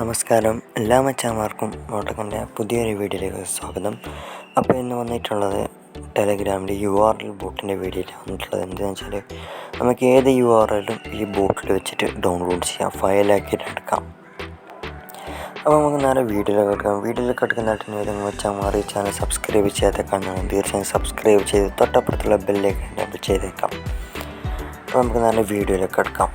നമസ്കാരം, എല്ലാ മച്ചാന്മാർക്കും മോട്ടക്കിൻ്റെ പുതിയൊരു വീഡിയോയിലേക്ക് സ്വാഗതം. അപ്പോൾ ഇന്ന് വന്നിട്ടുള്ളത് ടെലഗ്രാമിൻ്റെ URL ബോട്ടിൻ്റെ വീഡിയോയിലാണ് വന്നിട്ടുള്ളത്. എന്താണെന്ന് വെച്ചാൽ നമുക്ക് ഏത് URLും ഈ ബോട്ടിൽ വെച്ചിട്ട് ഡൗൺലോഡ് ചെയ്യാം, ഫയലാക്കിയിട്ട് എടുക്കാം. അപ്പോൾ നമുക്ക് നേരെ വീഡിയോയിലേക്ക് എടുക്കാം. വീഡിയോയിലേക്ക് എടുക്കുന്നതായിട്ട് ഏതെങ്കിലും മച്ചാന്മാർ ഈ ചാനൽ സബ്സ്ക്രൈബ് ചെയ്യാതെ കാണുകയാണെങ്കിൽ തീർച്ചയായും സബ്സ്ക്രൈബ് ചെയ്ത് തൊട്ടപ്പുറത്തുള്ള ബെല്ലേക്ക് എനേബിൾ ചെയ്തേക്കാം. അപ്പോൾ നമുക്ക് നേരെ വീഡിയോയിലേക്ക് എടുക്കാം.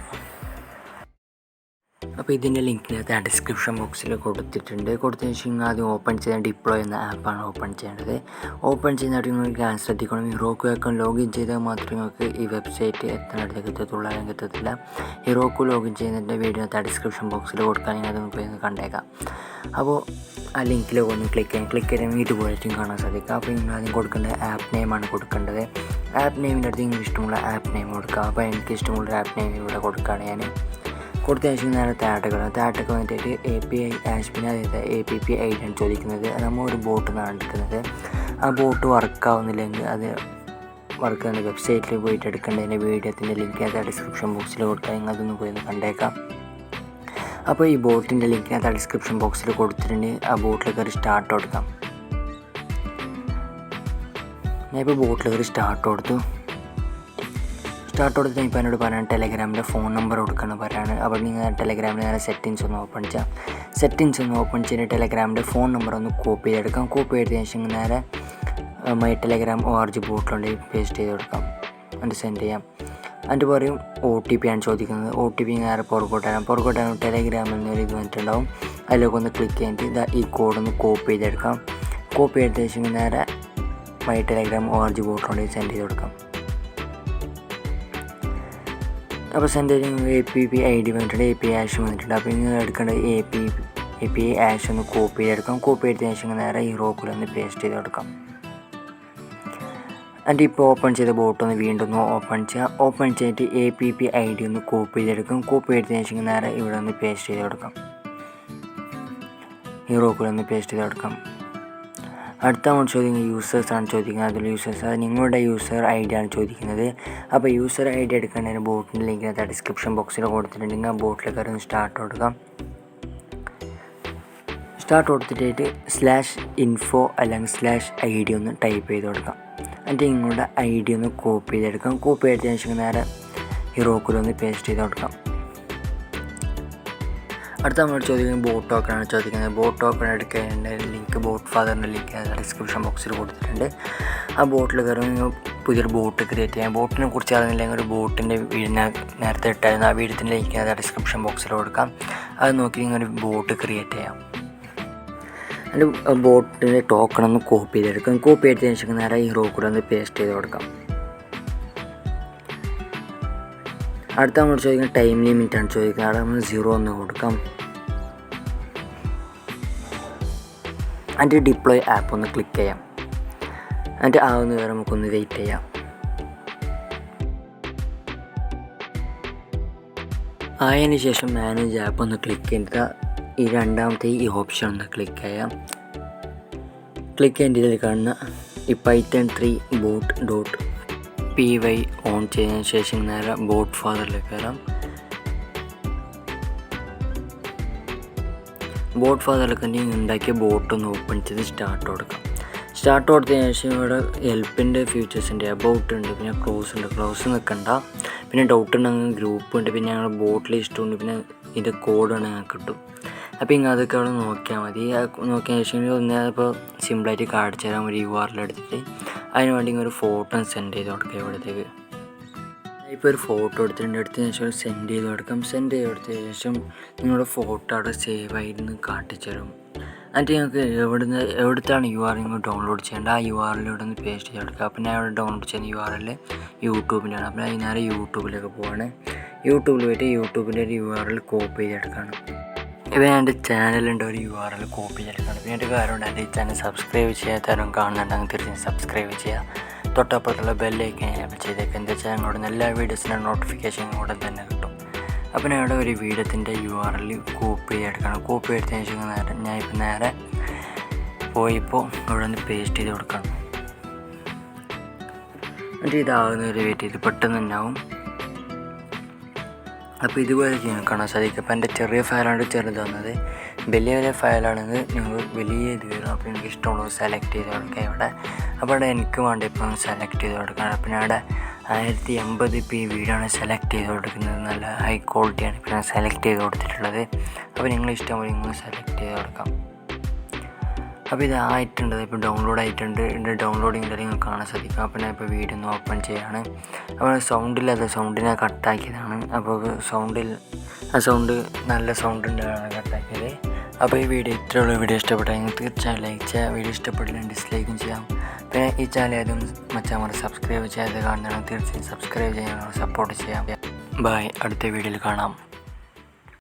അപ്പോൾ ഇതിൻ്റെ ലിങ്കിനകത്ത് ആ ഡിസ്ക്രിപ്ഷൻ ബോക്സിൽ കൊടുത്തിട്ടുണ്ട്. കൊടുത്തതിന് ശേഷം ആദ്യം ഓപ്പൺ ചെയ്യാൻ ഡിപ്ലോയ് എന്ന ആപ്പാണ് ഓപ്പൺ ചെയ്യേണ്ടത്. ഓപ്പൺ ചെയ്യുന്നതായിട്ട് നിങ്ങൾക്ക് ശ്രദ്ധിക്കണം, ഹീറോക്ക് അക്കൗണ്ട് ലോഗിൻ ചെയ്താൽ മാത്രമേ നിങ്ങൾക്ക് ഈ വെബ്സൈറ്റ് എത്തുന്നിടത്തേക്ക് എത്തത്തുള്ളൂ, അല്ലെങ്കിൽ എത്തത്തില്ല. ഹീറോക്ക് ലോഗിൻ ചെയ്യുന്നതിൻ്റെ വീഡിയോനകത്ത് ആ ഡിസ്ക്രിപ്ഷൻ ബോക്സിൽ കൊടുക്കുകയാണെങ്കിൽ അത് നമുക്ക് ഒന്ന് കണ്ടേക്കാം. അപ്പോൾ ആ ലിങ്കിലേക്ക് ഒന്ന് ക്ലിക്ക് ചെയ്യുമ്പോൾ ഇതുപോലെയും കാണാൻ സാധിക്കും. അപ്പോൾ നിങ്ങൾ ആദ്യം കൊടുക്കേണ്ട ആപ്പ് നെയിമാണ് കൊടുക്കേണ്ടത്. ആപ്പ് നെയിമിൻ്റെ അടുത്ത് നിങ്ങൾക്ക് ഇഷ്ടമുള്ള ആപ്പ് നെയിം കൊടുക്കുക. അപ്പോൾ എനിക്ക് ഇഷ്ടമുള്ള ആപ്പ് നെയിം ഇവിടെ കൊടുക്കുകയാണ് ഞാൻ. കൊടുത്ത ശേഷം നേരെ താഴത്തേക്ക് വന്നിട്ട് API ആഷ്പിന് അതായത് APP ID ആണ് ചോദിക്കുന്നത്. നമ്മൾ ഒരു ബോട്ട് നിന്നാണ് എടുക്കുന്നത്. ആ ബോട്ട് വർക്കാവുന്നില്ലെങ്കിൽ അത് വർക്കാവുന്ന വെബ്സൈറ്റിൽ പോയിട്ട് എടുക്കേണ്ടതിൻ്റെ വീഡിയോത്തിൻ്റെ ലിങ്ക് അത് ഡിസ്ക്രിപ്ഷൻ ബോക്സിൽ കൊടുക്കുക. അതൊന്ന് പോയി കണ്ടേക്കാം. അപ്പോൾ ഈ ബോട്ടിൻ്റെ ലിങ്കിനകത്ത് ആ ഡിസ്ക്രിപ്ഷൻ ബോക്സിൽ കൊടുത്തിട്ടുണ്ട്. ആ ബോട്ടിൽ കയറി സ്റ്റാർട്ട് കൊടുക്കാം. ഞാൻ ഇപ്പോൾ ബോട്ടിൽ കയറി സ്റ്റാർട്ട് കൊടുത്തു ഇപ്പോൾ എന്നോട് പറയാൻ ടെലഗ്രാമിൻ്റെ ഫോൺ നമ്പർ കൊടുക്കണം പറയാണ്. അപ്പോൾ നിങ്ങൾ ടെലഗ്രാമിൽ നേരെ സെറ്റിങ്സ് ഒന്ന് ഓപ്പൺ ചെയ്ത് ടെലഗ്രാമിൻ്റെ ഫോൺ നമ്പർ ഒന്ന് കോപ്പി ചെയ്തെടുക്കാം. കോപ്പി ചെയ്തതിന് ശേഷം നേരെ മൈ ടെലഗ്രാം ORG ബോട്ടിലുണ്ട് പേസ്റ്റ് ചെയ്ത് കൊടുക്കാം. എന്നിട്ട് സെൻഡ് ചെയ്യാം. എന്നിട്ട് പറയും OTP ആണ് ചോദിക്കുന്നത്. OTP നേരെ പുറകോട്ടാണ് ടെലഗ്രാമിൽ നിന്ന് ഒരു ഇത് വന്നിട്ടുണ്ടാവും. അതിലേക്ക് ഒന്ന് ക്ലിക്ക് ചെയ്തിട്ട് ഈ കോഡൊന്ന് കോപ്പി ചെയ്തെടുക്കാം. കോപ്പി ചെയ്തതിന് ശേഷം നേരെ മൈ ടെലഗ്രാം ORG ബോട്ടിലുണ്ട് സെൻഡ് ചെയ്ത് കൊടുക്കാം. അപ്പോൾ സെൻഡ് ചെയ്യുമ്പോൾ APP ID വന്നിട്ടുണ്ട്, API ആഷ് വന്നിട്ടുണ്ട്. അപ്പോൾ നിങ്ങൾ എടുക്കേണ്ട API ആഷ് ഒന്ന് കോപ്പി ചെയ്തെടുക്കാം. കോപ്പി ചെയ്തതിന് ശേഷം നേരെ ഈ റോക്കിലൊന്ന് പേസ്റ്റ് ചെയ്ത് കൊടുക്കാം. എന്നിട്ട് ഇപ്പോൾ ഓപ്പൺ ചെയ്ത ബോട്ട് ഒന്ന് വീണ്ടും ഒന്ന് ഓപ്പൺ ചെയ്തിട്ട് APP ID ഒന്ന് കോപ്പി ചെയ്തെടുക്കാം. കോപ്പി ചെയ്തതിന് ശേഷം നേരെ ഇവിടെ ഒന്ന് പേസ്റ്റ് ചെയ്ത് കൊടുക്കാം. ഈ റോക്കിലൊന്ന് പേസ്റ്റ് ചെയ്ത് കൊടുക്കാം. അടുത്ത നമ്മൾ ചോദിക്കുന്നത് യൂസേഴ്സാണ് ചോദിക്കുന്നത്. അതിൽ യൂസേഴ്സ് നിങ്ങളുടെ യൂസർ ID ആണ് ചോദിക്കുന്നത്. അപ്പോൾ യൂസർ ID എടുക്കേണ്ടതിന് ബോട്ടിൻ്റെ ലിങ്കിനകത്ത് ഡിസ്ക്രിപ്ഷൻ ബോക്സിൽ കൊടുത്തിട്ടുണ്ടെങ്കിൽ ആ ബോട്ടിൽ കയറി സ്റ്റാർട്ട് കൊടുക്കാം. സ്റ്റാർട്ട് കൊടുത്തിട്ട് /info അല്ലെങ്കിൽ /ID ഒന്ന് ടൈപ്പ് ചെയ്ത് കൊടുക്കാം. എന്നിട്ട് നിങ്ങളുടെ ID ഒന്ന് കോപ്പി ചെയ്തെടുക്കാം. കോപ്പി ചെയ്തതിന് ശേഷം നേരെ ഈ റോക്കിലൊന്ന് പേസ്റ്റ് ചെയ്ത് കൊടുക്കാം. അടുത്ത നമ്മൾ ചോദിക്കുന്നത് ബോട്ട് ടോക്കണാണ് ചോദിക്കുന്നത്. ബോട്ട് ടോക്കൺ എടുക്കേണ്ട ലിങ്ക് ബോട്ട്ഫാദറിൻ്റെ ലിങ്ക് ഡിസ്ക്രിപ്ഷൻ ബോക്സിൽ കൊടുത്തിട്ടുണ്ട്. ആ ബോട്ടിൽ കയറി പുതിയൊരു ബോട്ട് ക്രിയേറ്റ് ചെയ്യാം. ബോട്ടിനെ കുറിച്ച് അറിയുന്നില്ലെങ്കിൽ ഒരു ബോട്ടിൻ്റെ നേരത്തെ ഇട്ടായിരുന്നു. ആ വീഡിയോത്തിൻ്റെ ലിങ്ക് ഡിസ്ക്രിപ്ഷൻ ബോക്സിൽ കൊടുക്കാം. അത് നോക്കി നിങ്ങളൊരു ബോട്ട് ക്രിയേറ്റ് ചെയ്യാം. അതിൻ്റെ ബോട്ടിൻ്റെ ടോക്കൺ ഒന്ന് കോപ്പി ചെയ്തെടുക്കാം. കോപ്പി ചെയ്തതിന് ശേഷം നേരെ ഈ റോ കൂടെ ഒന്ന് പേസ്റ്റ് ചെയ്ത് കൊടുക്കാം. അടുത്ത നമ്മൾ ചോദിക്കുന്നത് ടൈം ലിമിറ്റാണ് ചോദിക്കുന്നത്. അവിടെ നമ്മൾ 0 ഒന്ന് കൊടുക്കാം. എന്നിട്ട് ഡിപ്ലോയ് ആപ്പ് ഒന്ന് ക്ലിക്ക് ചെയ്യാം. എന്നിട്ട് ആവുന്ന വരെ നമുക്കൊന്ന് വെയിറ്റ് ചെയ്യാം. അതിന് ശേഷം മാനേജ് ആപ്പ് ഒന്ന് ക്ലിക്ക് ചെയ്തിട്ട് ഈ രണ്ടാമത്തെ ഈ ഓപ്ഷൻ ഒന്ന് ക്ലിക്ക് ചെയ്യാം. ക്ലിക്ക് ചെയ്തതിൽ കാണുന്ന ഈ Python 3 bot.py ഓൺ ചെയ്തതിന് ശേഷം നേരെ ബോട്ട്ഫാദറിലേക്ക് കയറാം. ബോട്ട്ഫാദറിലേക്ക് ഉണ്ടാക്കിയ ബോട്ടൊന്ന് ഓപ്പൺ ചെയ്ത് സ്റ്റാർട്ട് കൊടുക്കാം. സ്റ്റാർട്ട് കൊടുത്തതിന് ശേഷം ഇവിടെ ഹെൽപ്പിൻ്റെ ഫീച്ചേഴ്സിൻ്റെ അബൌട്ട് ഉണ്ട്, പിന്നെ ക്ലോസ് നിൽക്കണ്ട, പിന്നെ ഡൗട്ട് ഉണ്ടെങ്കിൽ ഗ്രൂപ്പ് ഉണ്ട്, പിന്നെ ഞങ്ങൾ ബോട്ട് ലിസ്റ്റ് ഉണ്ട്, പിന്നെ ഇതിൻ്റെ കോഡാണ് ഞങ്ങൾക്ക് കിട്ടും. അപ്പോൾ ഇങ്ങനെ അതൊക്കെ അവിടെ നോക്കിയാൽ മതി. നോക്കിയതിന് ശേഷം ഒന്ന് ഇപ്പോൾ സിമ്പിളായിട്ട് കാണിച്ചു തരാൻ ഒരു URL എടുത്തിട്ട് അതിന് വേണ്ടി ഒരു ഫോട്ടോ സെൻഡ് ചെയ്ത് കൊടുക്കുക. ഇവിടത്തേക്ക് ഇപ്പോൾ ഒരു ഫോട്ടോ എടുത്തതിന് ശേഷം സെൻഡ് ചെയ്ത് കൊടുക്കാം. സെൻഡ് ചെയ്ത് കൊടുത്തതിന് ശേഷം നിങ്ങളുടെ ഫോട്ടോ അവിടെ സേവ് ആയിരുന്നു കാട്ടിച്ചു തരും. എന്നിട്ട് ഞങ്ങൾക്ക് എവിടുത്താണ് URL നിങ്ങൾ ഡൗൺലോഡ് ചെയ്യേണ്ടത് ആ URL ഇവിടെ നിന്ന് പേസ്റ്റ് ചെയ്ത് കൊടുക്കുക. അപ്പോൾ ഞാൻ ഇവിടെ ഡൗൺലോഡ് ചെയ്യുന്ന URL യൂട്യൂബിൻ്റെയാണ്. അപ്പോൾ ഞാൻ നേരെ യൂട്യൂബിലേക്ക് പോവാണ്. യൂട്യൂബിൽ പോയിട്ട് യൂട്യൂബിൻ്റെ ഒരു URL കോപ്പി ചെയ്തെടുക്കുകയാണ്. ഇപ്പോൾ ഞാൻ എൻ്റെ ചാനലിൻ്റെ ഒരു URL കോപ്പി ചെയ്തെടുക്കുകയാണ്. പിന്നെ എൻ്റെ കാര്യമുണ്ട്, എൻ്റെ ഈ ചാനൽ സബ്സ്ക്രൈബ് ചെയ്യാത്തവരും കാണുന്നുണ്ടെങ്കിൽ തീർച്ചയായും സബ്സ്ക്രൈബ് ചെയ്യുക. തൊട്ടപ്പുറത്തുള്ള ബെല്ലേക്ക് എനേബിൾ ചെയ്തേക്കുക. എന്താ വെച്ചാൽ ഞങ്ങളുടെ എല്ലാ വീഡിയോസിൻ്റെ നോട്ടിഫിക്കേഷൻ കൂടെ തന്നെ കിട്ടും. അപ്പോൾ ഞാൻ ഇവിടെ ഒരു വീഡിയോത്തിൻ്റെ URL കോപ്പി ചെയ്തെടുക്കണം. കോപ്പി എടുത്തതിന് ശേഷം ഞാൻ ഇപ്പം നേരെ പോയിപ്പോൾ ഇവിടെ നിന്ന് പേസ്റ്റ് ചെയ്ത് കൊടുക്കണം. എന്നിട്ട് ഇതാകുന്നവരെ വെയിറ്റ് ചെയ്ത് പെട്ടെന്ന് ഉണ്ടാവും. അപ്പോൾ ഇതുപോലെ ചെയ്യാൻ കാണാൻ സാധിക്കും. അപ്പോൾ എൻ്റെ ചെറിയ ഫയലാണ് ചെറുത് വന്നത്. വലിയ വലിയ ഫയലാണെങ്കിൽ നിങ്ങൾ വലിയ ഇത് വരും. അപ്പോൾ എനിക്ക് ഇഷ്ടമുള്ളത് സെലക്ട് ചെയ്ത് കൊടുക്കുക ഇവിടെ. അപ്പോൾ ഇവിടെ എനിക്ക് വേണ്ടി ഇപ്പോൾ സെലക്ട് ചെയ്ത് കൊടുക്കണം. അപ്പോൾ ഞാൻ ഇവിടെ 1080p വീഡിയോ ആണ് സെലക്ട് ചെയ്ത് കൊടുക്കുന്നത്. നല്ല ഹൈ ക്വാളിറ്റിയാണ് ഇപ്പോൾ ഞാൻ സെലക്ട് ചെയ്ത് കൊടുത്തിട്ടുള്ളത്. അപ്പോൾ നിങ്ങൾ ഇഷ്ടം പോലെ നിങ്ങൾ സെലക്ട് ചെയ്ത് കൊടുക്കാം. അപ്പോൾ ഇതായിട്ടുണ്ട്, ഇപ്പോൾ ഡൗൺലോഡ് ആയിട്ടുണ്ട്. ഇതിൻ്റെ ഡൗൺലോഡിങ്ങിൻ്റെ നിങ്ങൾക്ക് കാണാൻ സാധിക്കും. അപ്പോൾ ഞാൻ ഇപ്പോൾ വീഡിയോ ഒന്ന് ഓപ്പൺ ചെയ്യുകയാണ്. അപ്പോൾ സൗണ്ടിനെ കട്ടാക്കിയതാണ്. അപ്പോൾ സൗണ്ട് നല്ല സൗണ്ട് ഉണ്ടാണ് കട്ടാക്കിയത്. അപ്പോൾ ഈ വീഡിയോ ഇത്രയുള്ള വീഡിയോ ഇഷ്ടപ്പെട്ടാൽ തീർച്ചയായും ലൈക്ക് ചെയ്യുക. വീഡിയോ ഇഷ്ടപ്പെട്ടില്ല ഡിസ്ലൈക്കും ചെയ്യാം. പിന്നെ ഈ ചാനൽ ഏതും മച്ചാമാർ സബ്സ്ക്രൈബ് ചെയ്യാതെ കാണുന്നതാണ് തീർച്ചയായും സബ്സ്ക്രൈബ് ചെയ്യാൻ സപ്പോർട്ട് ചെയ്യാം. ബൈ, അടുത്ത വീഡിയോയിൽ കാണാം.